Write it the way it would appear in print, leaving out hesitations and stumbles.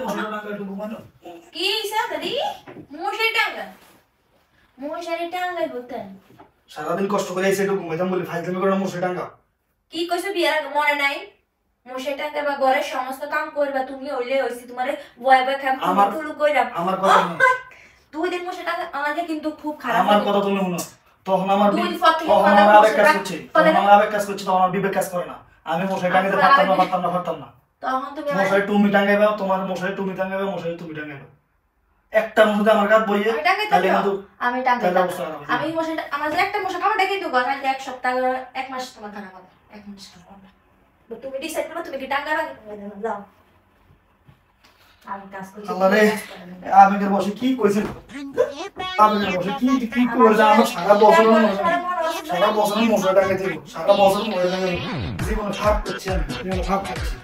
মশারি টাঙ্গা একটু ঘুমানো কি সাদরি মশারি টাঙ্গা মশারি টাঙ্গাই বলতেন সারাদিন কষ্ট করে এসে একটু ঘুমাইতাম বলি ফাইজলামি করে মশারি টাঙ্গা কি কইছো বিয়ার আগে মনে নাই মশারি টাঙ্গা বা ঘরের সমস্ত কাম করবা তুমি হইলে হইছি তোমারে বয় বয় খাম তুলু কইরা আমার কথা না 2 দিন মশারি টাঙ্গা আমাকে কিন্তু খুব খারাপ আমার কথা তুমি শুনো তখন আমার আবেগ কাজ করছে তখন আমার বিবেক কাজ করে না আমি মশারি টাঙ্গাইতে পারতাম না তখন তুমি মশারি তুমি টাঙ্গাইবা তোমার মশারি তুমি টাঙ্গাইবা মশারি তুমি টাঙ্গাইবা একটা মশারি আমার কাছে বইয়ে তাহলে কিন্তু আমি টাঙ্গাইতাম আমি মশারি আমার যে একটা মশা কামড় কিন্তু গরম লাগে এক সপ্তাহ এক মাস তোমার খারাপ হবে এক মাস খারাপ তুমি ডিসাইড করো তুমি কি টাঙ্গাইবা যাও আমি কাজ করছি আল্লাহ রে আবেগের বসে কি কইছিল আবেগের বসে কি করে যা আমার সারা বছর মশারি টাঙ্গাইতে সারা বছর মশারি টাঙ্গাইতে জীবনে ভাগ করছি আমি ভাগ করছি